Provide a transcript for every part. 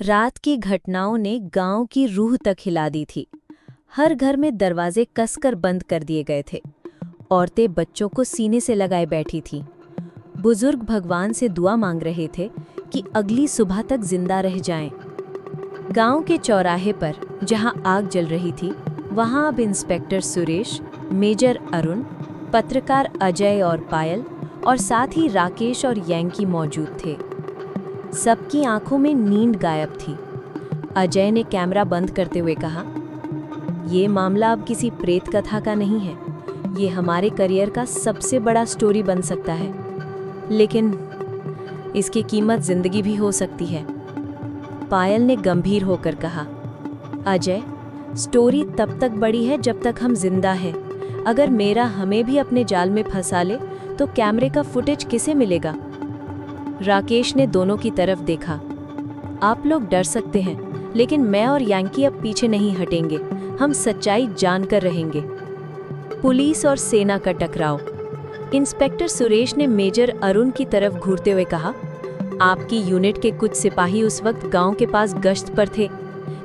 रात की घटनाओं ने गांव की रूह तक हिला दी थी। हर घर में दरवाजे कसकर बंद कर दिए गए थे। औरतें बच्चों को सीने से लगाए बैठी थीं। बुजुर्ग भगवान से दुआ मांग रहे थे कि अगली सुबह तक जिंदा रह जाएं। गांव के चौराहे पर जहां आग जल रही थी, वहां अब इंस्पेक्टर सुरेश, मेजर अरुण, पत्रकार अजय और पायल और साथ ही राकेश और यैंकी मौजूद थे। सबकी आंखों में नींद गायब थी। अजय ने कैमरा बंद करते हुए कहा, "ये मामला अब किसी प्रेत कथा का नहीं है। ये हमारे करियर का सबसे बड़ा स्टोरी बन सकता है, लेकिन इसकी कीमत जिंदगी भी हो सकती है।" पायल ने गंभीर होकर कहा, "अजय, स्टोरी तब तक बड़ी है जब तक हम जिंदा हैं। अगर मेरा हमें भी अपने जाल में फंसा ले तो कैमरे का फुटेज किसे मिलेगा?" राकेश ने दोनों की तरफ देखा। "आप लोग डर सकते हैं, लेकिन मैं और यैंकी अब पीछे नहीं हटेंगे। हम सच्चाई जानकर रहेंगे।" पुलिस और सेना का टकराव। इंस्पेक्टर सुरेश ने मेजर अरुण की तरफ घूरते हुए कहा, "आपकी यूनिट के कुछ सिपाही उस वक्त गांव के पास गश्त पर थे।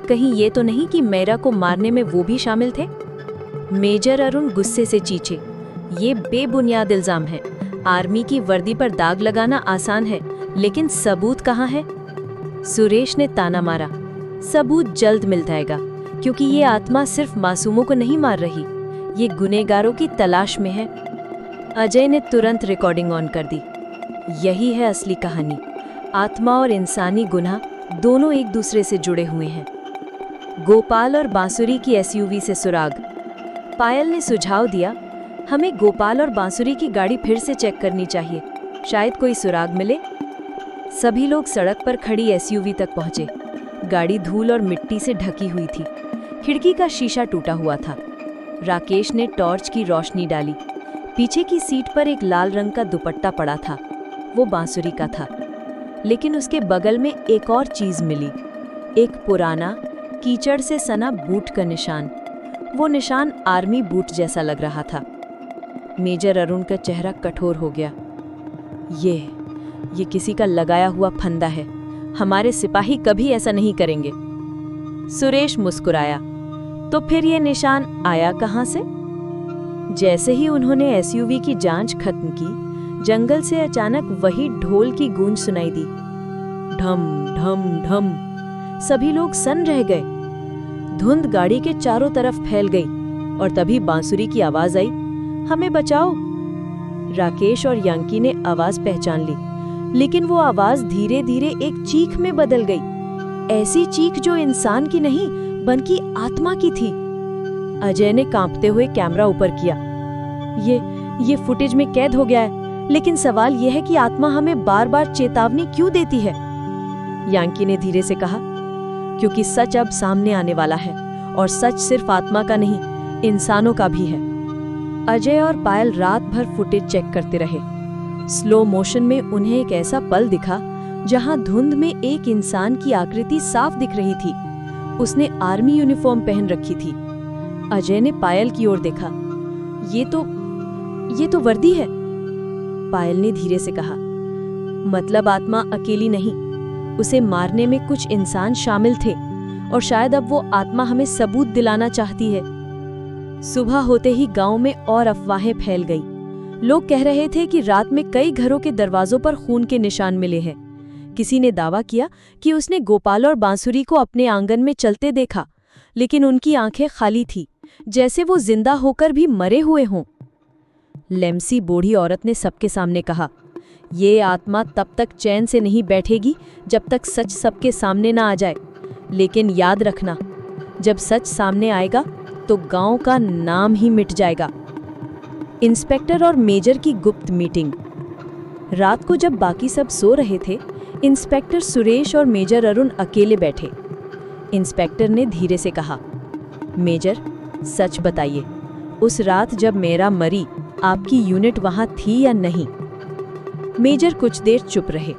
कहीं ये तो नहीं कि मेरा को मारने में वो भी शामिल थे?" मेजर अरुण गुस्से से चीखे, "ये बेबुनियाद इल्जाम है। आर्मी की वर्दी पर दाग लगाना आसान है, लेकिन सबूत कहाँ है?" सुरेश ने ताना मारा, "सबूत जल्द मिल जाएगा, क्योंकि ये आत्मा सिर्फ मासूमों को नहीं मार रही, ये गुनहगारों की तलाश में है।" अजय ने तुरंत रिकॉर्डिंग ऑन कर दी। "यही है असली कहानी। आत्मा और इंसानी गुनाह दोनों एक दूसरे से जुड़े हुए हैं।" गोपाल और बांसुरी की एसयूवी से सुराग। पायल ने सुझाव दिया, "हमें गोपाल और बांसुरी की गाड़ी फिर से चेक करनी चाहिए, शायद कोई सुराग मिले।" सभी लोग सड़क पर खड़ी एसयूवी तक पहुंचे। गाड़ी धूल और मिट्टी से ढकी हुई थी। खिड़की का शीशा टूटा हुआ था। राकेश ने टॉर्च की रोशनी डाली। पीछे की सीट पर एक लाल रंग का दुपट्टा पड़ा था। वो बांसुरी का था, लेकिन उसके बगल में एक और चीज मिली, एक पुराना कीचड़ से सना बूट का निशान। वो निशान आर्मी बूट जैसा लग रहा था। मेजर अरुण का चेहरा कठोर हो गया। ये किसी का लगाया हुआ फंदा है। हमारे सिपाही कभी ऐसा नहीं करेंगे।" सुरेश मुस्कुराया, "तो फिर ये निशान आया कहां से?" जैसे ही उन्होंने एसयूवी की जांच खत्म की, जंगल से अचानक वही ढोल की गूंज सुनाई दी, ढम ढम ढम। सभी लोग सन्न रह गए। धुंध गाड़ी के चारों तरफ फैल गई और तभी बांसुरी की आवाज आई, "हमें बचाओ।" राकेश और यंकी ने आवाज पहचान ली, लेकिन वो आवाज धीरे धीरे एक चीख में बदल गई। ऐसी चीख जो इंसान की नहीं बल्कि आत्मा की थी। अजय ने कांपते हुए कैमरा ऊपर किया, ये फुटेज में कैद हो गया है, लेकिन सवाल यह है कि आत्मा हमें बार बार चेतावनी क्यों देती है?" यंकी ने धीरे से कहा, "क्योंकि सच अब सामने आने वाला है, और सच सिर्फ आत्मा का नहीं, इंसानों का भी है।" अजय और पायल रात भर फुटेज चेक करते रहे। स्लो मोशन में उन्हें एक ऐसा पल दिखा जहां धुंध में एक इंसान की आकृति साफ दिख रही थी। उसने आर्मी यूनिफॉर्म पहन रखी थी। अजय ने पायल की ओर देखा, ये तो वर्दी है।" पायल ने धीरे से कहा, "मतलब आत्मा अकेली नहीं, उसे मारने में कुछ इंसान शामिल थे, और शायद अब वो आत्मा हमें सबूत दिलाना चाहती है।" सुबह होते ही गांव में और अफवाहें फैल गई। लोग कह रहे थे कि रात में कई घरों के दरवाजों पर खून के निशान मिले हैं। किसी ने दावा किया कि उसने गोपाल और बांसुरी को अपने आंगन में चलते देखा, लेकिन उनकी आंखें खाली थी, जैसे वो जिंदा होकर भी मरे हुए हों। लेम्सी बूढ़ी औरत ने सबके सामने कहा, "ये आत्मा तब तक चैन से नहीं बैठेगी जब तक सच सबके सामने ना आ जाए। लेकिन याद रखना, जब सच सामने आएगा तो गांव का नाम ही मिट जाएगा।" इंस्पेक्टर और मेजर की गुप्त मीटिंग। रात को जब बाकी सब सो रहे थे, इंस्पेक्टर सुरेश और मेजर अरुण अकेले बैठे। इंस्पेक्टर ने धीरे से कहा, "मेजर, सच बताइए, उस रात जब मेरा मरी, आपकी यूनिट वहां थी या नहीं?" मेजर कुछ देर चुप रहे।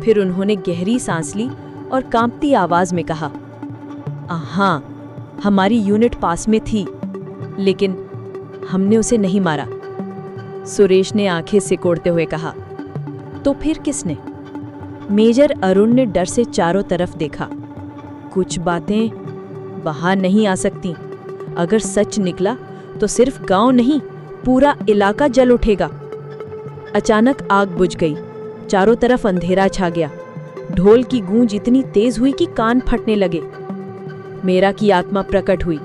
फिर उन्होंने गहरी सांस ली और कांपती आवाज में कहा, "हाँ, हमारी यूनिट पास में थी, लेकिन हमने उसे नहीं मारा।" सुरेश ने आंखें सिकोड़ते हुए कहा, "तो फिर किसने?" मेजर अरुण ने डर से चारों तरफ देखा। कुछ बातें बाहर नहीं आ सकती। अगर सच निकला तो सिर्फ गांव नहीं, पूरा इलाका जल उठेगा। अचानक आग बुझ गई। चारों तरफ अंधेरा छा गया। ढोल की गूंज इतनी तेज हुई कि कान फटने लगे। मेरा की आत्मा प्रकट हुई,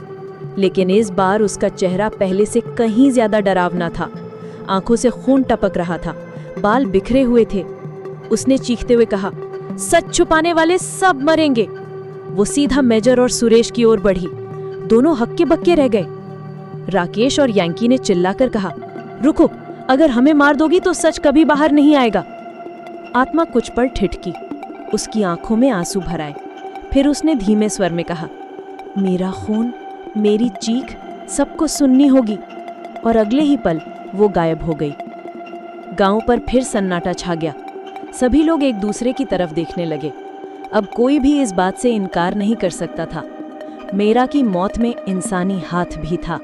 लेकिन इस बार उसका चेहरा पहले से कहीं ज्यादा डरावना था। आंखों से खून टपक रहा था, बाल बिखरे हुए थे। उसने चीखते हुए कहा, सच छुपाने वाले सब मरेंगे। वो सीधा मेजर और सुरेश की ओर बढ़ी। दोनों हक्के बक्के रह गए। राकेश और यांकी ने चिल्लाकर कहा, रुको, अगर हमें मार दोगी तो सच कभी बाहर नहीं आएगा। आत्मा कुछ पल ठिठकी। उसकी आंखों में आंसू भर आए। फिर उसने धीमे स्वर में कहा, मेरा खून, मेरी चीख सबको सुननी होगी। और अगले ही पल वो गायब हो गई। गांव पर फिर सन्नाटा छा गया। सभी लोग एक दूसरे की तरफ देखने लगे। अब कोई भी इस बात से इनकार नहीं कर सकता था, मेरा की मौत में इंसानी हाथ भी था।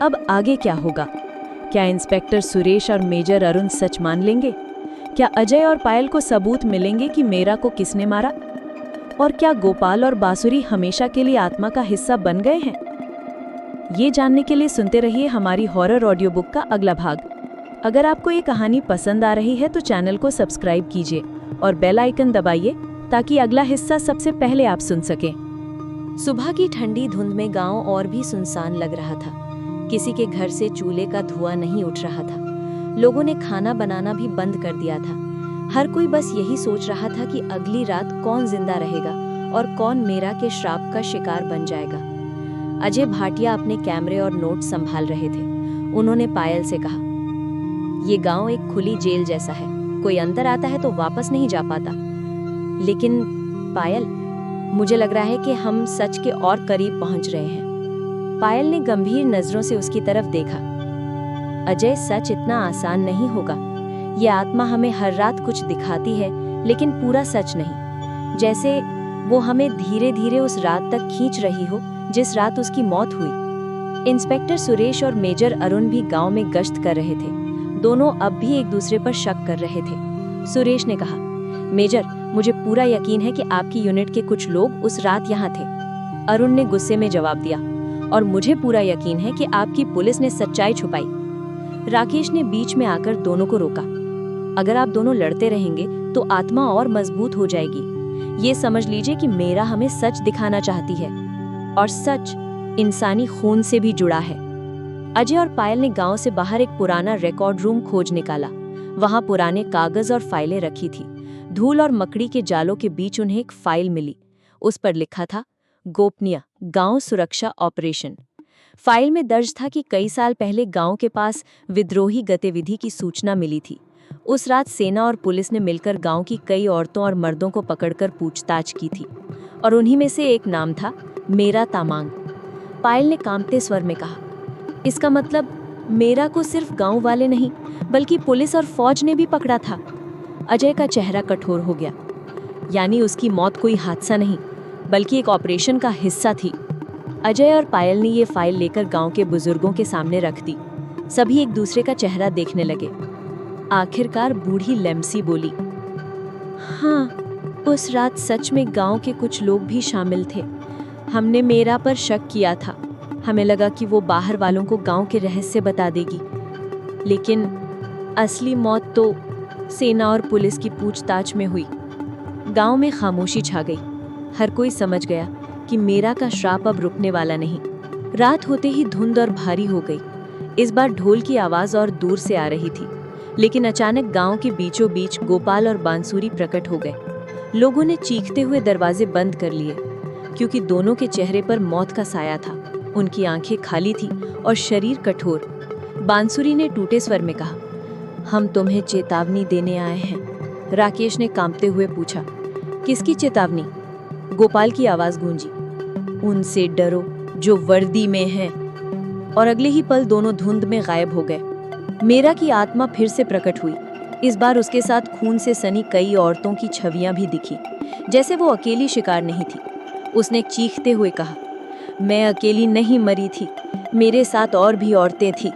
अब आगे क्या होगा? क्या इंस्पेक्टर सुरेश और मेजर अरुण सच मान लेंगे? क्या अजय और पायल को सबूत मिलेंगे कि मेरा को किसने मारा? और क्या गोपाल और बांसुरी हमेशा के लिए आत्मा का हिस्सा बन गए हैं? ये जानने के लिए सुनते रहिए हमारी हॉरर ऑडियो बुक का अगला भाग। अगर आपको ये कहानी पसंद आ रही है तो चैनल को सब्सक्राइब कीजिए और बेल आइकन दबाइए ताकि अगला हिस्सा सबसे पहले आप सुन सकें। सुबह की ठंडी धुंध में गांव और भी सुनसान लग रहा था। किसी के घर से चूल्हे का धुआं नहीं उठ रहा था। लोगों ने खाना बनाना भी बंद कर दिया था। हर कोई बस यही सोच रहा था कि अगली रात कौन जिंदा रहेगा और कौन मेरा के श्राप का शिकार बन जाएगा। अजय भाटिया अपने कैमरे और नोट संभाल रहे थे। उन्होंने पायल से कहा, ये गांव एक खुली जेल जैसा है, कोई अंदर आता है तो वापस नहीं जा पाता। लेकिन पायल, मुझे लग रहा है कि हम सच के और करीब पहुंच रहे हैं। पायल ने गंभीर नजरों से उसकी तरफ देखा। अजय, सच इतना आसान नहीं होगा। ये आत्मा हमें हर रात कुछ दिखाती है, लेकिन पूरा सच नहीं। जैसे वो हमें धीरे धीरे उस रात तक खींच रही हो जिस रात उसकी मौत हुई। इंस्पेक्टर सुरेश और मेजर अरुण भी गांव में गश्त कर रहे थे। दोनों अब भी एक दूसरे पर शक कर रहे थे। सुरेश ने कहा, मेजर, मुझे पूरा यकीन है कि आपकी यूनिट के कुछ लोग उस रात यहाँ थे। अरुण ने गुस्से में जवाब दिया, और मुझे पूरा यकीन है कि आपकी पुलिस ने सच्चाई छुपाई। राकेश ने बीच में आकर दोनों को रोका। अगर आप दोनों लड़ते रहेंगे तो आत्मा और मजबूत हो जाएगी। ये समझ लीजिए कि मेरा हमें सच दिखाना चाहती है, और सच इंसानी खून से भी जुड़ा है। अजय और पायल ने गांव से बाहर एक पुराना रिकॉर्ड रूम खोज निकाला। वहां पुराने कागज और फाइलें रखी थी। धूल और मकड़ी के जालों के बीच उन्हें एक फाइल मिली। उस पर लिखा था, गोपनीय गांव सुरक्षा ऑपरेशन। फाइल में दर्ज था कि कई साल पहले गांव के पास विद्रोही गतिविधि की सूचना मिली थी। उस रात सेना और पुलिस ने मिलकर गांव की कई औरतों और मर्दों को पकड़कर पूछताछ की थी, और उन्हीं में से एक नाम था मेरा तामांग। पायल ने कांपते स्वर में कहा, इसका मतलब मेरा को सिर्फ गांव वाले नहीं बल्कि पुलिस और फौज ने भी पकड़ा था। अजय का चेहरा कठोर हो गया। यानी उसकी मौत कोई हादसा नहीं बल्कि एक ऑपरेशन का हिस्सा थी। अजय और पायल ने ये फाइल लेकर गांव के बुजुर्गों के सामने रख दी। सभी एक दूसरे का चेहरा देखने लगे। आखिरकार बूढ़ी लेम्सी बोली, हाँ, उस रात सच में गांव के कुछ लोग भी शामिल थे। हमने मेरा पर शक किया था। हमें लगा कि वो बाहर वालों को गांव के रहस्य बता देगी, लेकिन असली मौत तो सेना और पुलिस की पूछताछ में हुई। गांव में खामोशी छा गई। हर कोई समझ गया कि मेरा का श्राप अब रुकने वाला नहीं। रात होते ही धुंध और भारी हो गई। इस बार ढोल की आवाज और दूर से आ रही थी, लेकिन अचानक गांव के बीचों बीच गोपाल और बांसुरी प्रकट हो गए। लोगों ने चीखते हुए दरवाजे बंद कर लिए, क्योंकि दोनों के चेहरे पर मौत का साया था। उनकी आंखें खाली थी और शरीर कठोर। बांसुरी ने टूटे स्वर में कहा, हम तुम्हें चेतावनी देने आए हैं। राकेश ने कांपते हुए पूछा, किसकी चेतावनी? गोपाल की आवाज गूंजी, उनसे डरो जो वर्दी में हैं। और अगले ही पल दोनों धुंध में गायब हो गए। मेरा की आत्मा फिर से प्रकट हुई। इस बार उसके साथ खून से सनी कई औरतों की छवियां भी दिखी, जैसे वो अकेली शिकार नहीं थी। उसने चीखते हुए कहा, मैं अकेली नहीं मरी थी, मेरे साथ और भी औरतें थी।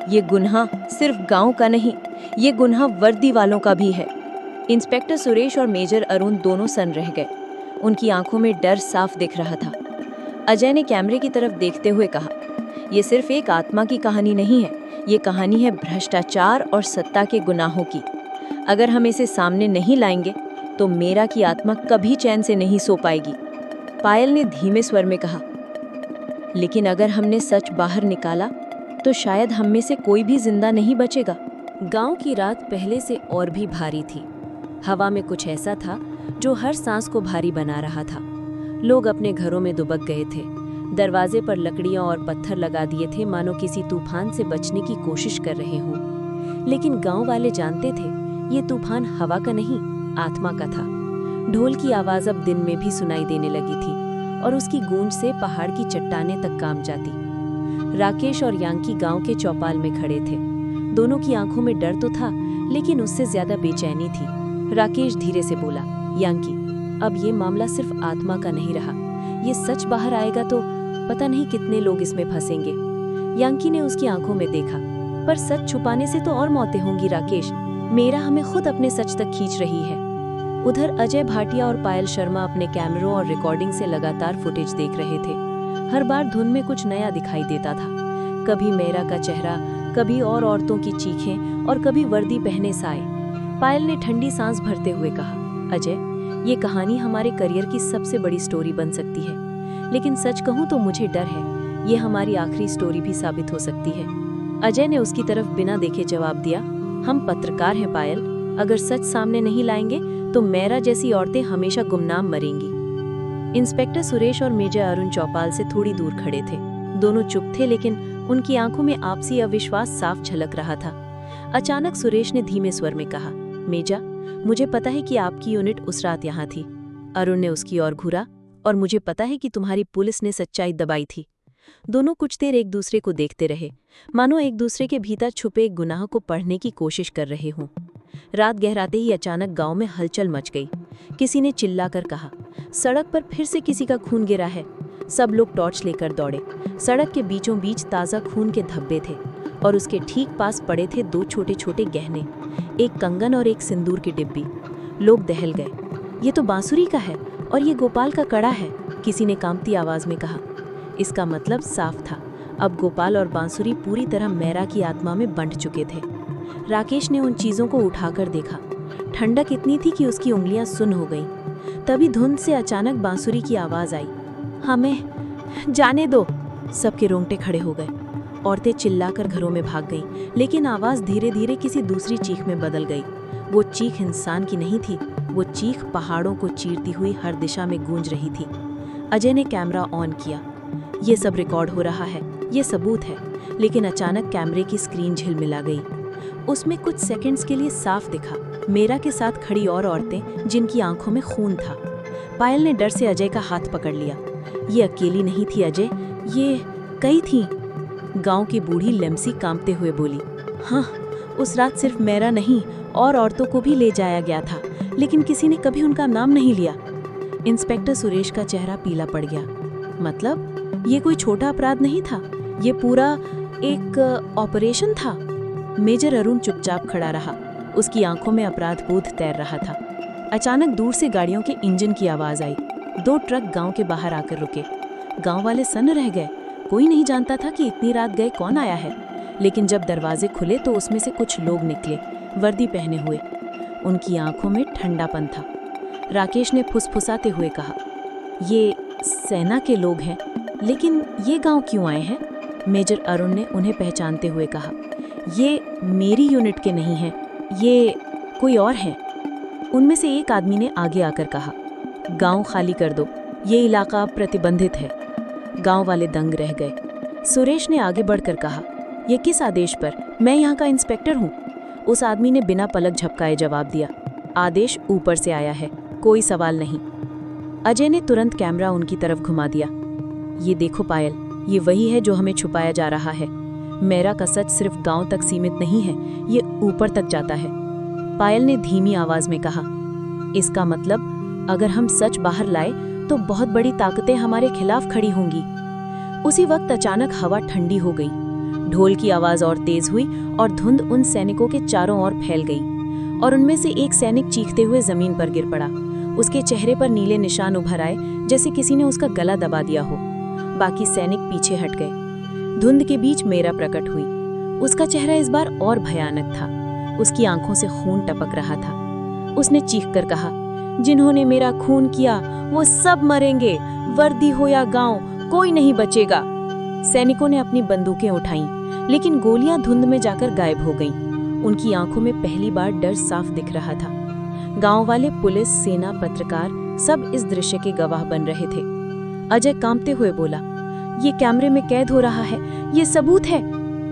ये गुनाह सिर्फ गांव का नहीं, ये गुनाह वर्दी वालों का भी है। इंस्पेक्टर सुरेश और मेजर अरुण दोनों सन रह गए। उनकी आंखों में डर साफ दिख रहा था। अजय ने कैमरे की तरफ देखते हुए कहा, ये सिर्फ एक आत्मा की कहानी नहीं है, ये कहानी है भ्रष्टाचार और सत्ता के गुनाहों की। अगर हम इसे सामने नहीं लाएंगे तो मेरा की आत्मा कभी चैन से नहीं सो पाएगी। पायल ने धीमे स्वर में कहा, लेकिन अगर हमने सच बाहर निकाला तो शायद हम में से कोई भी जिंदा नहीं बचेगा। गांव की रात पहले से और भी भारी थी। हवा में कुछ ऐसा था जो हर सांस को भारी बना रहा था। लोग अपने घरों में दुबक गए थे। दरवाजे पर लकड़ियां और पत्थर लगा दिए थे, मानो किसी तूफान से बचने की कोशिश कर रहे हों। लेकिन गांव वाले जानते थे ये तूफान हवा का नहीं, आत्मा का था। ढोल की आवाज अब दिन में भी सुनाई देने लगी थी और उसकी गूंज से पहाड़ की चट्टानें तक कांप जाती। राकेश और यांकी गांव के चौपाल में खड़े थे। दोनों की आंखों में डर तो था, लेकिन उससे ज्यादा बेचैनी थी। राकेश धीरे से बोला, यांकी, अब ये मामला सिर्फ आत्मा का नहीं रहा। ये सच बाहर आएगा तो पता नहीं कितने लोग इसमें फंसेंगे। यांकी ने उसकी आंखों में देखा, पर सच छुपाने से तो और मौतें होंगी राकेश। मेरा हमें खुद अपने सच तक खींच रही है। उधर अजय भाटिया और पायल शर्मा अपने कैमरों और रिकॉर्डिंग से लगातार फुटेज देख रहे थे। हर बार धुन में कुछ नया दिखाई देता था। कभी मेरा का चेहरा, कभी और औरतों की चीखें और कभी वर्दी पहने साए। पायल ने ठंडी सांस भरते हुए कहा, अजय, ये कहानी हमारे करियर की सबसे बड़ी स्टोरी बन सकती है, लेकिन सच कहूं तो मुझे डर है ये हमारी आखिरी स्टोरी भी साबित हो सकती है। अजय ने उसकी तरफ बिना देखे जवाब दिया, हम पत्रकार हैं पायल, अगर सच सामने नहीं लाएंगे तो मेरा जैसी औरतें हमेशा गुमनाम मरेंगी। इंस्पेक्टर सुरेश और मेजर अरुण चौपाल से थोड़ी दूर खड़े थे। दोनों चुप थे, लेकिन उनकी आंखों में आपसी अविश्वास साफ झलक रहा था। अचानक सुरेश ने धीमे स्वर में कहा, मेजा, मुझे पता है कि आपकी यूनिट उस रात यहाँ थी। अरुण ने उसकी ओर घूरा, और मुझे पता है कि तुम्हारी पुलिस ने सच्चाई दबाई थी। दोनों कुछ देर एक दूसरे को देखते रहे, मानो एक दूसरे के भीतर छुपे एक गुनाह को पढ़ने की कोशिश कर रहे हों। रात गहराते ही अचानक गांव में हलचल मच गई। किसी ने चिल्लाकर कहा, सड़क पर फिर से किसी का खून गिरा है। सब लोग टॉर्च लेकर दौड़े। सड़क के बीचों बीच ताज़ा खून के धब्बे थे और उसके ठीक पास पड़े थे दो छोटे छोटे गहने, एक कंगन और एक सिंदूर की डिब्बी। लोग दहल गए, ये तो बांसुरी का है और ये गोपाल का कड़ा है, किसी ने कांपती आवाज में कहा। इसका मतलब साफ था, अब गोपाल और बांसुरी पूरी तरह मेरा की आत्मा में बंट चुके थे। राकेश ने उन चीज़ों को उठाकर देखा। ठंडक इतनी थी कि उसकी उंगलियां सुन्न हो गईं। तभी धुंध से अचानक बांसुरी की आवाज़ आई, हमें जाने दो। सबके रोंगटे खड़े हो गए। औरतें चिल्लाकर घरों में भाग गईं, लेकिन आवाज़ धीरे धीरे किसी दूसरी चीख में बदल गई। वो चीख इंसान की नहीं थी, वो चीख पहाड़ों को चीरती हुई हर दिशा में गूंज रही थी। अजय ने कैमरा ऑन किया। ये सब रिकॉर्ड हो रहा है, ये सबूत है। लेकिन अचानक कैमरे की स्क्रीन झिलमिला गई। उसमें कुछ सेकंड्स के लिए साफ दिखा मेरा के साथ खड़ी और औरतें, जिनकी आंखों में खून था। पायल ने डर से अजय का हाथ पकड़ लिया। ये अकेली नहीं थी अजय, ये कई थीं। गांव की बूढ़ी लेम्सी कांपते हुए बोली, हाँ, उस रात सिर्फ मेरा नहीं और औरतों को भी ले जाया गया था, लेकिन किसी ने कभी उनका नाम नहीं लिया। इंस्पेक्टर सुरेश का चेहरा पीला पड़ गया। मतलब ये कोई छोटा अपराध नहीं था, ये पूरा एक ऑपरेशन था। मेजर अरुण चुपचाप खड़ा रहा, उसकी आंखों में अपराध बोध तैर रहा था। अचानक दूर से गाड़ियों के इंजन की आवाज आई। 2 ट्रक गांव के बाहर आकर रुके। गांव वाले सन्न रह गए। कोई नहीं जानता था कि इतनी रात गए कौन आया है। लेकिन जब दरवाजे खुले तो उसमें से कुछ लोग निकले, वर्दी पहने हुए। उनकी आंखों में ठंडापन था। राकेश ने फुसफुसाते हुए कहा, ये सेना के लोग हैं, लेकिन ये गांव क्यों आए हैं? मेजर अरुण ने उन्हें पहचानते हुए कहा, ये मेरी यूनिट के नहीं हैं, ये कोई और हैं। उनमें से एक आदमी ने आगे आकर कहा, गांव खाली कर दो, ये इलाका प्रतिबंधित है। गांव वाले दंग रह गए। सुरेश ने आगे बढ़कर कहा, ये किस आदेश पर? मैं यहाँ का इंस्पेक्टर हूँ। उस आदमी ने बिना पलक झपकाए जवाब दिया, आदेश ऊपर से आया है, कोई सवाल नहीं। अजय ने तुरंत कैमरा उनकी तरफ घुमा दिया। ये देखो पायल, ये वही है जो हमें छुपाया जा रहा है। मेरा का सच सिर्फ गांव तक सीमित नहीं है, ये ऊपर तक जाता है। पायल ने धीमी आवाज में कहा, इसका मतलब अगर हम सच बाहर लाए तो बहुत बड़ी ताकतें हमारे खिलाफ खड़ी होंगी। उसी वक्त अचानक हवा ठंडी हो गई। ढोल की आवाज और तेज हुई और धुंध उन सैनिकों के चारों ओर फैल गई और उनमें से एक सैनिक चीखते हुए जमीन पर गिर पड़ा। उसके चेहरे पर नीले निशान उभर आए, जैसे किसी ने उसका गला दबा दिया हो। बाकी सैनिक पीछे हट गए। धुंध के बीच मेरा प्रकट हुई। उसका चेहरा इस बार और भयानक था। उसकी आंखों से खून टपक रहा था। उसने चीखकर कहा, जिन्होंने मेरा खून किया वो सब मरेंगे, वर्दी हो या गांव, कोई नहीं बचेगा। सैनिकों ने अपनी बंदूकें उठाईं, लेकिन गोलियां धुंध में जाकर गायब हो गईं। उनकी आंखों में पहली बार डर साफ दिख रहा था। गांव वाले, पुलिस, सेना, पत्रकार सब इस दृश्य के गवाह बन रहे थे। अजय कांपते हुए बोला, ये कैमरे में कैद हो रहा है, ये सबूत है।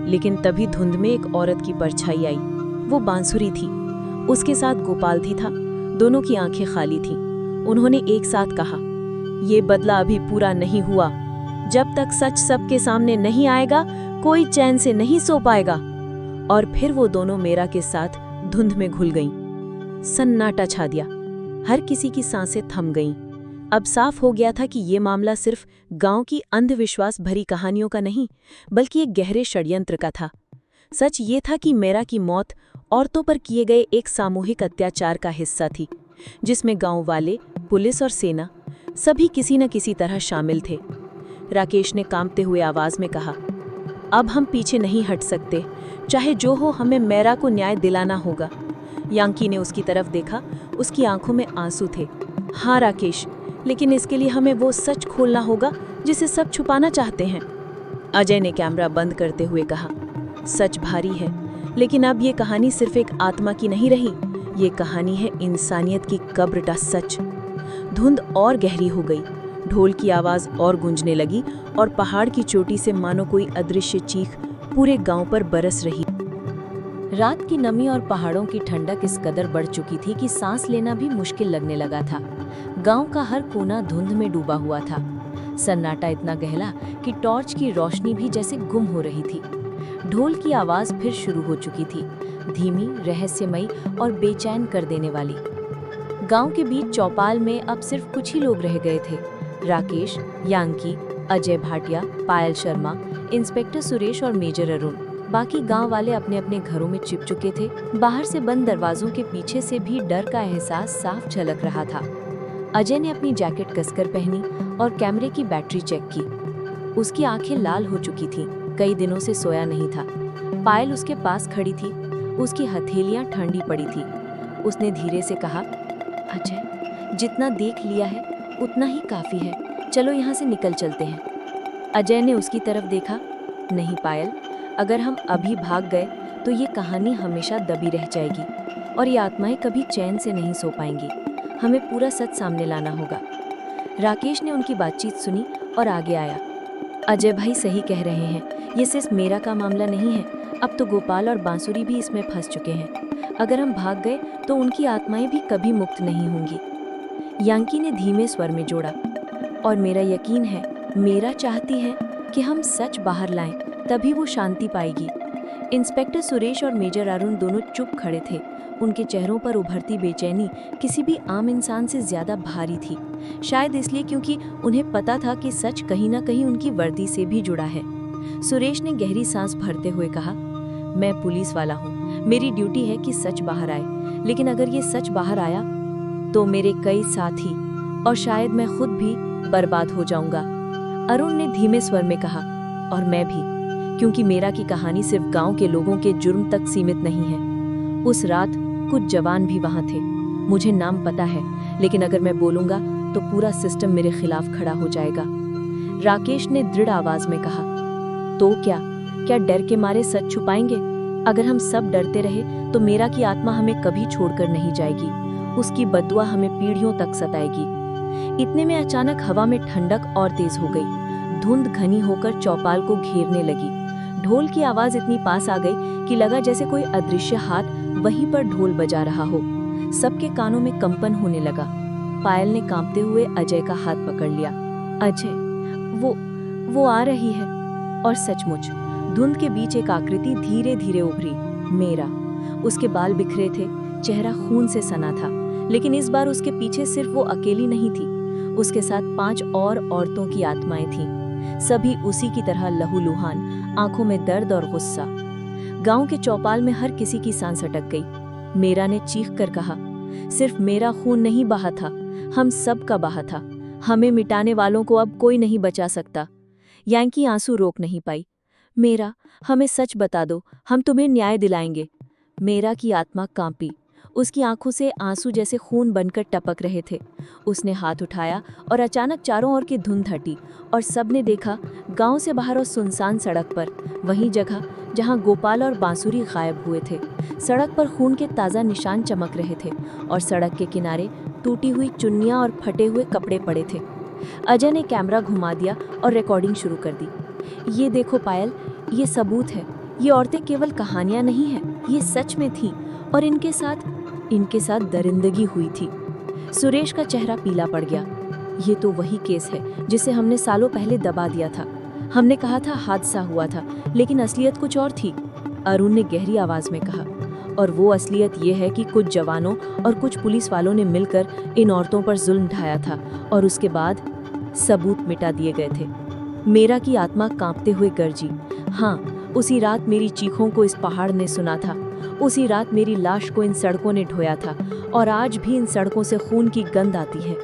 लेकिन तभी धुंध में एक औरत की परछाई आई। वो बांसुरी थी। उसके साथ गोपाल भी था। दोनों की आंखें खाली थीं। उन्होंने एक साथ कहा, ये बदला अभी पूरा नहीं हुआ। जब तक सच सबके सामने नहीं आएगा, कोई चैन से नहीं सो पाएगा। और फिर वो दोनों मेरा के साथ धुंध में घुल गईं। सन्नाटा छा दिया। हर किसी की सांसें थम गईं। अब साफ हो गया था कि ये मामला सिर्फ गांव की अंधविश्वास भरी कहानियों का नहीं, बल्कि एक गहरे षड्यंत्र का था। सच ये था कि मेरा की मौत औरतों पर किए गए एक सामूहिक अत्याचार का हिस्सा थी, जिसमें गांव वाले, पुलिस और सेना सभी किसी न किसी तरह शामिल थे। राकेश ने कांपते हुए आवाज में कहा, अब हम पीछे नहीं हट सकते, चाहे जो हो, हमें मेरा को न्याय दिलाना होगा। यांकी ने उसकी तरफ देखा। उसकी आंखों में आंसू थे। हाँ राकेश, लेकिन इसके लिए हमें वो सच खोलना होगा जिसे सब छुपाना चाहते हैं। अजय ने कैमरा बंद करते हुए कहा, सच भारी है, लेकिन अब ये कहानी सिर्फ एक आत्मा की नहीं रही, ये कहानी है इंसानियत की कब्र का सच। धुंध और गहरी हो गई। ढोल की आवाज और गूंजने लगी और पहाड़ की चोटी से मानो कोई अदृश्य चीख पूरे गांव पर बरस रही। रात की नमी और पहाड़ों की ठंडक इस कदर बढ़ चुकी थी कि सांस लेना भी मुश्किल लगने लगा था। गांव का हर कोना धुंध में डूबा हुआ था। सन्नाटा इतना गहरा कि टॉर्च की रोशनी भी जैसे गुम हो रही थी। ढोल की आवाज फिर शुरू हो चुकी थी, धीमी, रहस्यमयी और बेचैन कर देने वाली। गांव के बीच चौपाल में अब सिर्फ कुछ ही लोग रह गए थे। राकेश, यांकी, अजय भाटिया, पायल शर्मा, इंस्पेक्टर सुरेश और मेजर अरुण। बाकी गांव वाले अपने अपने घरों में छिप चुके थे। बाहर से बंद दरवाजों के पीछे से भी डर का एहसास साफ झलक रहा था। अजय ने अपनी जैकेट कसकर पहनी और कैमरे की बैटरी चेक की। उसकी आंखें लाल हो चुकी थीं, कई दिनों से सोया नहीं था। पायल उसके पास खड़ी थी, उसकी हथेलियां ठंडी पड़ी थी। उसने धीरे से कहा, अजय, जितना देख लिया है उतना ही काफी है, चलो यहाँ से निकल चलते हैं। अजय ने उसकी तरफ देखा। नहीं पायल, अगर हम अभी भाग गए तो ये कहानी हमेशा दबी रह जाएगी और ये आत्माएं कभी चैन से नहीं सो पाएंगी। हमें पूरा सच सामने लाना होगा। राकेश ने उनकी बातचीत सुनी और आगे आया। अजय भाई सही कह रहे हैं, ये सिर्फ मेरा का मामला नहीं है, अब तो गोपाल और बांसुरी भी इसमें फंस चुके हैं। अगर हम भाग गए तो उनकी आत्माएं भी कभी मुक्त नहीं होंगी। यांकी ने धीमे स्वर में जोड़ा, और मेरा यकीन है, मेरा चाहती है कि हम सच बाहर लाएं, तभी वो शांति पाएगी। इंस्पेक्टर सुरेश और मेजर अरुण दोनों चुप खड़े थे। उनके चेहरों पर उभरती बेचैनी किसी भी आम इंसान से ज्यादा भारी थी, शायद इसलिए क्योंकि उन्हें पता था कि सच कहीं ना कहीं उनकी वर्दी से भी जुड़ा है। सुरेश ने गहरी सांस भरते हुए कहा, मैं पुलिस वाला हूँ, मेरी ड्यूटी है कि सच बाहर आए, लेकिन अगर ये सच बाहर आया तो मेरे कई साथी और शायद मैं खुद भी बर्बाद हो जाऊंगा। अरुण ने धीमे स्वर में कहा, और मैं भी, क्योंकि मेरा की कहानी सिर्फ गांव के लोगों के जुर्म तक सीमित नहीं है। उस रात कुछ जवान भी वहां थे, मुझे नाम पता है, लेकिन अगर मैं बोलूंगा तो पूरा सिस्टम मेरे खिलाफ खड़ा हो जाएगा। राकेश ने दृढ़ आवाज में कहा, तो क्या डर के मारे सच छुपाएंगे? अगर हम सब डरते रहे तो मेरा की आत्मा हमें कभी छोड़कर नहीं जाएगी, उसकी बद्दुआ हमें पीढ़ियों तक सताएगी। इतने में अचानक हवा में ठंडक और तेज हो गई। धुंध घनी होकर चौपाल को घेरने लगी। ढोल की आवाज इतनी पास आ गई कि लगा जैसे कोई अदृश्य हाथ वहीं पर ढोल बजा रहा हो। सबके कानों में कंपन होने लगा। पायल ने कांपते हुए अजय का हाथ पकड़ लिया। अजय, वो आ रही है। और सचमुच धुंध के बीच एक आकृति धीरे धीरे उभरी, मेरा। उसके बाल बिखरे थे, चेहरा खून से सना था, लेकिन इस बार उसके पीछे सिर्फ वो अकेली नहीं थी, उसके साथ 5 और औरतों की आत्माएं थीं, सभी उसी की तरह लहूलुहान, आंखों में दर्द और गुस्सा। गांव के चौपाल में हर किसी की सांस अटक गई। मेरा ने चीख कर कहा, सिर्फ मेरा खून नहीं बहा था, हम सब का बहा था। हमें मिटाने वालों को अब कोई नहीं बचा सकता। यांकी आंसू रोक नहीं पाई। मेरा, हमें सच बता दो, हम तुम्हें न्याय दिलाएंगे। मेरा की आत्मा कांपी। उसकी आंखों से आंसू जैसे खून बनकर टपक रहे थे। उसने हाथ उठाया और अचानक चारों ओर की धुंध हटी और सबने देखा, गांव से बाहर और सुनसान सड़क पर, वही जगह जहां गोपाल और बांसुरी गायब हुए थे। सड़क पर खून के ताज़ा निशान चमक रहे थे और सड़क के किनारे टूटी हुई चुन्नियां और फटे हुए कपड़े पड़े थे। अजय ने कैमरा घुमा दिया और रिकॉर्डिंग शुरू कर दी। ये देखो पायल, ये सबूत है। ये औरतें केवल कहानियां नहीं हैं, ये सच में थीं और इनके साथ दरिंदगी हुई थी। सुरेश का चेहरा पीला पड़ गया। ये तो वही केस है जिसे हमने सालों पहले दबा दिया था। हमने कहा था हादसा हुआ था, लेकिन असलियत कुछ और थी। अरुण ने गहरी आवाज में कहा, और वो असलियत ये है कि कुछ जवानों और कुछ पुलिस वालों ने मिलकर इन औरतों पर जुल्म ढाया था और उसके बाद सबूत मिटा दिए गए थे। मेरा की आत्मा कांपते हुए गरजी। हाँ, उसी रात मेरी चीखों को इस पहाड़ ने सुना था। उसी रात मेरी लाश को इन सड़कों ने ढोया था और आज भी इन सड़कों से खून की गंध आती है।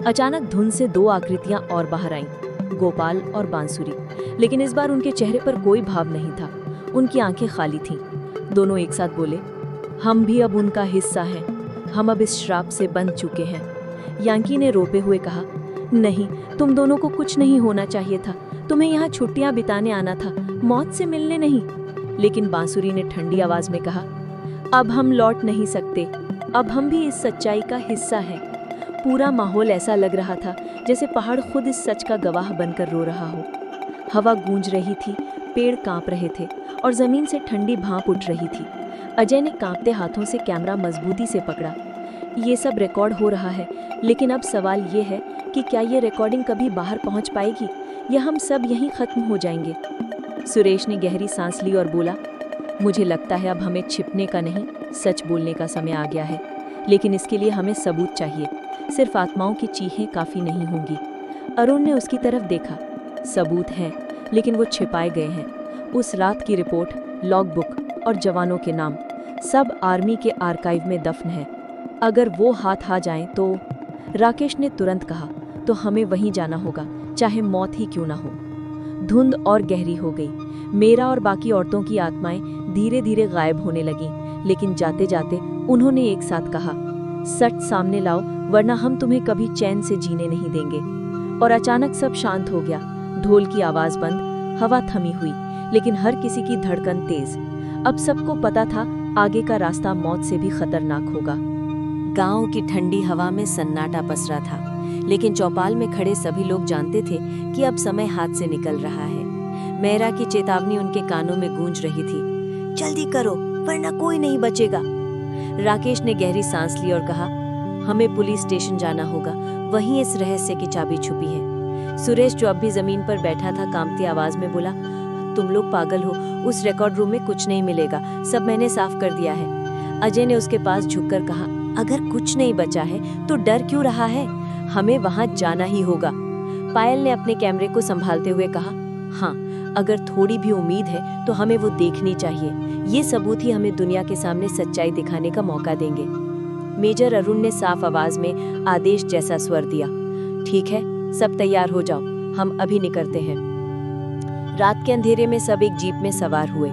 अचानक धुंध से दो आकृतियां और बाहर आईं, गोपाल और बांसुरी। लेकिन इस बार उनके चेहरे पर कोई भाव नहीं था। उनकी आंखें खाली थीं। दोनों एक साथ बोले, हम भी अब उनका हिस्सा हैं। हम अब इस श्राप से बंध चुके हैं। यांकी ने रोते हुए कहा, नहीं, तुम दोनों को कुछ नहीं होना चाहिए था। तुम्हें यहाँ छुट्टियां बिताने आना था, मौत से मिलने नहीं। लेकिन बांसुरी ने ठंडी आवाज में कहा, अब हम लौट नहीं सकते। अब हम भी इस सच्चाई का हिस्सा हैं। पूरा माहौल ऐसा लग रहा था जैसे पहाड़ खुद इस सच का गवाह बनकर रो रहा हो। हवा गूंज रही थी, पेड़ कांप रहे थे और जमीन से ठंडी भाप उठ रही थी। अजय ने कांपते हाथों से कैमरा मजबूती से पकड़ा। ये सब रिकॉर्ड हो रहा है, लेकिन अब सवाल ये है कि क्या ये रिकॉर्डिंग कभी बाहर पहुंच पाएगी या हम सब यहीं खत्म हो जाएंगे। सुरेश ने गहरी सांस ली और बोला, मुझे लगता है अब हमें छिपने का नहीं, सच बोलने का समय आ गया है। लेकिन इसके लिए हमें सबूत चाहिए। सिर्फ आत्माओं की चीखें काफ़ी नहीं होंगी। अरुण ने उसकी तरफ देखा। सबूत हैं, लेकिन वो छिपाए गए हैं। उस रात की रिपोर्ट, लॉगबुक और जवानों के नाम, सब आर्मी के आर्काइव में दफन है। अगर वो हाथ आ जाएं तो। राकेश ने तुरंत कहा, तो हमें वहीं जाना होगा, चाहे मौत ही क्यों ना हो। धुंध और गहरी हो गई। मेरा और बाकी औरतों की आत्माएं धीरे धीरे गायब होने लगीं, लेकिन जाते जाते उन्होंने एक साथ कहा, सच सामने लाओ, वरना हम तुम्हें कभी चैन से जीने नहीं देंगे। और अचानक सब शांत हो गया। ढोल की आवाज बंद, हवा थमी हुई, लेकिन हर किसी की धड़कन तेज। अब सबको पता था आगे का रास्ता मौत से भी खतरनाक होगा। गांव की ठंडी हवा में सन्नाटा पसरा था, लेकिन चौपाल में खड़े सभी लोग जानते थे कि अब समय हाथ से निकल रहा है। मेरा की चेतावनी उनके कानों में गूंज रही थी, जल्दी करो वरना कोई नहीं बचेगा। राकेश ने गहरी सांस ली और कहा, हमें पुलिस स्टेशन जाना होगा, वहीं इस रहस्य की चाबी छुपी है। सुरेश, जो अब भी जमीन पर बैठा था, कांपती आवाज में बोला, तुम लोग पागल हो, उस रिकॉर्ड रूम में कुछ नहीं मिलेगा, सब मैंने साफ कर दिया है। अजय ने उसके पास झुककर कहा, अगर कुछ नहीं बचा है तो डर क्यों रहा है, हमें वहां जाना ही होगा। पायल ने अपने कैमरे को संभालते हुए कहा, हाँ, अगर थोड़ी भी उम्मीद है तो हमें वो देखनी चाहिए। ये सबूत ही हमें दुनिया के सामने सच्चाई दिखाने का मौका देंगे। मेजर अरुण ने साफ आवाज में आदेश जैसा स्वर दिया, ठीक है, सब तैयार हो जाओ, हम अभी निकलते हैं। रात के अंधेरे में सब एक जीप में सवार हुए।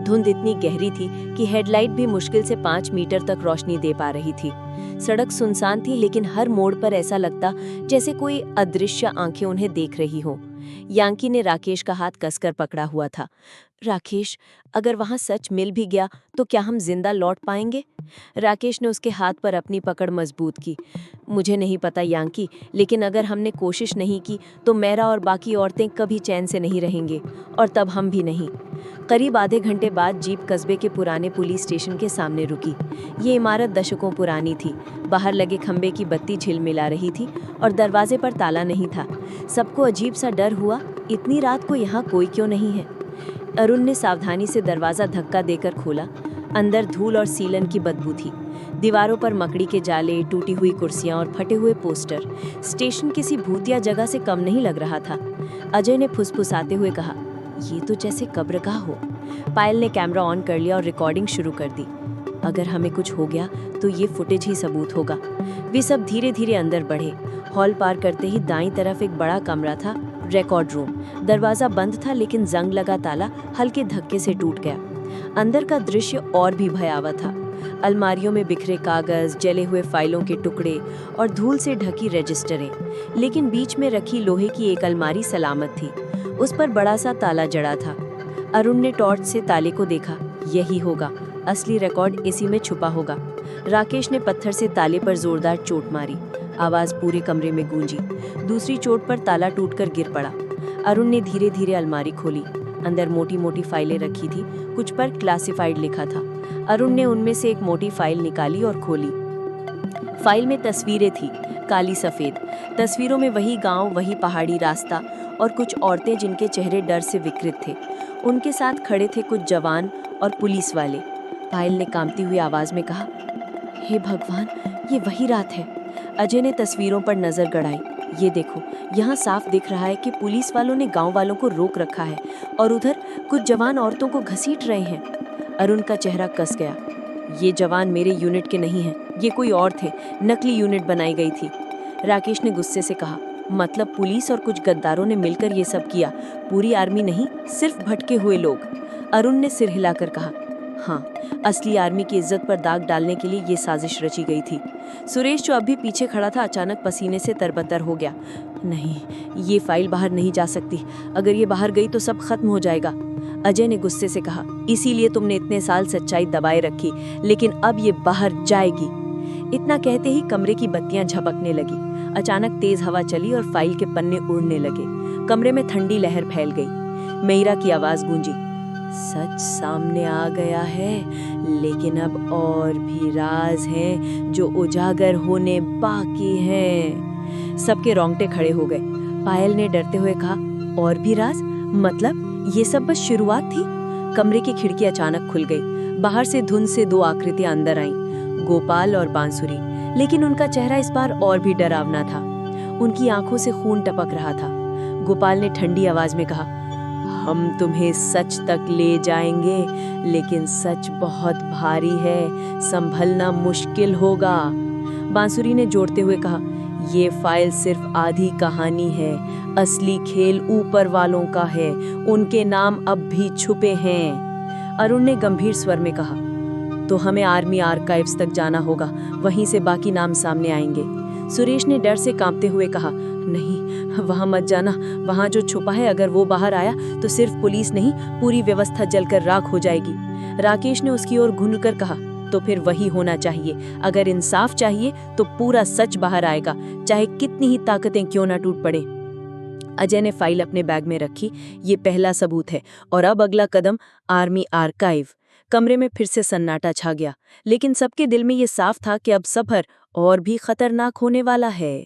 धुंध इतनी गहरी थी कि हेडलाइट भी मुश्किल से 5 मीटर तक रोशनी दे पा रही थी। सड़क सुनसान थी, लेकिन हर मोड़ पर ऐसा लगता जैसे कोई अदृश्य आंखें उन्हें देख रही हों। यांकी ने राकेश का हाथ कसकर पकड़ा हुआ था। राकेश, अगर वहां सच मिल भी गया तो क्या हम जिंदा लौट पाएंगे? राकेश ने उसके हाथ पर अपनी पकड़ मजबूत की। मुझे नहीं पता यांकी, लेकिन अगर हमने कोशिश नहीं की तो मेरा और बाकी औरतें कभी चैन से नहीं रहेंगे, और तब हम भी नहीं। करीब आधे घंटे बाद जीप कस्बे के पुराने पुलिस स्टेशन के सामने रुकी। ये इमारत दशकों पुरानी थी। बाहर लगे खंबे की बत्ती झिलमिला रही थी और दरवाजे पर ताला नहीं था। सबको अजीब सा डर हुआ, इतनी रात को यहाँ कोई क्यों नहीं है? अरुण ने सावधानी से दरवाज़ा धक्का देकर खोला। अंदर धूल और सीलन की बदबू थी। दीवारों पर मकड़ी के जाले, टूटी हुई कुर्सियां और फटे हुए पोस्टर। स्टेशन किसी भूतिया जगह से कम नहीं लग रहा था। अजय ने फुसफुसाते हुए कहा, ये तो जैसे कब्रगाह हो। पायल ने कैमरा ऑन कर लिया और रिकॉर्डिंग शुरू कर दी। अगर हमें कुछ हो गया तो ये फुटेज ही सबूत होगा। वे सब धीरे धीरे अंदर बढ़े। हॉल पार करते ही दाईं तरफ एक बड़ा कमरा था, रिकॉर्ड रूम। दरवाजा बंद था, लेकिन जंग लगा ताला हल्के धक्के से टूट गया। अंदर का दृश्य और भी भयावह था। अलमारियों में बिखरे कागज, जले हुए फाइलों के टुकड़े और धूल से ढकी रजिस्टरें। लेकिन बीच में रखी लोहे की एक अलमारी सलामत थी। उस पर बड़ा सा ताला जड़ा था। अरुण ने टॉर्च से ताले को देखा। यही होगा, असली रिकॉर्ड इसी में छुपा होगा। राकेश ने पत्थर से ताले पर जोरदार चोट मारी। आवाज पूरे कमरे में गूंजी। दूसरी चोट पर ताला टूटकर गिर पड़ा। अरुण ने धीरे धीरे अलमारी खोली। अंदर मोटी मोटी फाइलें रखी थी, कुछ पर क्लासिफाइड लिखा था। अरुण ने उनमें से एक मोटी फाइल निकाली और खोली। फाइल में तस्वीरें थी, काली सफेद। तस्वीरों में वही गांव, वही पहाड़ी रास्ता और कुछ औरतें जिनके चेहरे डर से विकृत थे। उनके साथ खड़े थे कुछ जवान और पुलिस वाले। पायल ने कांपती हुई आवाज में कहा, हे भगवान, ये वही रात है। अजय ने तस्वीरों पर नजर गड़ाई। ये देखो, यहाँ साफ दिख रहा है कि पुलिस वालों ने गांव वालों को रोक रखा है और उधर कुछ जवान औरतों को घसीट रहे हैं। अरुण का चेहरा कस गया। ये जवान मेरे यूनिट के नहीं हैं, ये कोई और थे, नकली यूनिट बनाई गई थी। राकेश ने गुस्से से कहा, मतलब पुलिस और कुछ गद्दारों ने मिलकर ये सब किया, पूरी आर्मी नहीं, सिर्फ भटके हुए लोग। अरुण ने सिर हिलाकर कहा, हाँ, असली आर्मी की इज्जत पर दाग डालने के लिए ये साजिश रची गई थी। सुरेश, जो अभी पीछे खड़ा था, अचानक पसीने से तरबतर हो गया। नहीं, ये फाइल बाहर नहीं जा सकती। अगर ये बाहर गई तो सब खत्म हो जाएगा। अजय ने गुस्से से कहा, इसीलिए तुमने इतने साल सच्चाई दबाए रखी, लेकिन अब ये बाहर जाएगी। इतना कहते ही कमरे की बत्तियां झपकने लगी। अचानक तेज हवा चली और फाइल के पन्ने उड़ने लगे। कमरे में ठंडी लहर फैल गई। मेहरा की आवाज गूंजी, सच सामने आ गया है, लेकिन अब और भी राज हैं जो उजागर होने बाकी हैं। सबके रोंगटे खड़े हो गए। पायल ने डरते हुए कहा, और भी राज? मतलब ये सब बस शुरुआत थी? कमरे की खिड़की अचानक खुल गई। बाहर से धुंध से दो आकृतियां अंदर आईं, गोपाल और बांसुरी। लेकिन उनका चेहरा इस बार और भी डरावना था। उनकी आंखों से खून टपक रहा था। गोपाल ने ठंडी आवाज में कहा, हम तुम्हें सच तक ले जाएंगे, लेकिन सच बहुत भारी है, संभलना मुश्किल होगा। बांसुरी ने जोड़ते हुए कहा, ये फाइल सिर्फ आधी कहानी है, असली खेल ऊपर वालों का है, उनके नाम अब भी छुपे हैं। अरुण ने गंभीर स्वर में कहा, तो हमें आर्मी आर्काइव्स तक जाना होगा, वहीं से बाकी नाम सामने आएंगे। सुरेश ने डर से कांपते हुए कहा, नहीं, वहां मत जाना, वहां जो छुपा है अगर वो बाहर आया तो सिर्फ पुलिस नहीं, पूरी व्यवस्था जलकर राख हो जाएगी। राकेश ने उसकी ओर घूरकर कहा, तो फिर वही होना चाहिए। अगर इंसाफ चाहिए तो पूरा सच बाहर आएगा, चाहे कितनी ही ताकतें क्यों ना टूट पड़े। अजय ने फाइल अपने बैग में रखी। ये पहला सबूत है और अब अगला कदम आर्मी आर्काइव। कमरे में फिर से सन्नाटा छा गया, लेकिन सबके दिल में ये साफ था कि अब सफर और भी खतरनाक होने वाला है।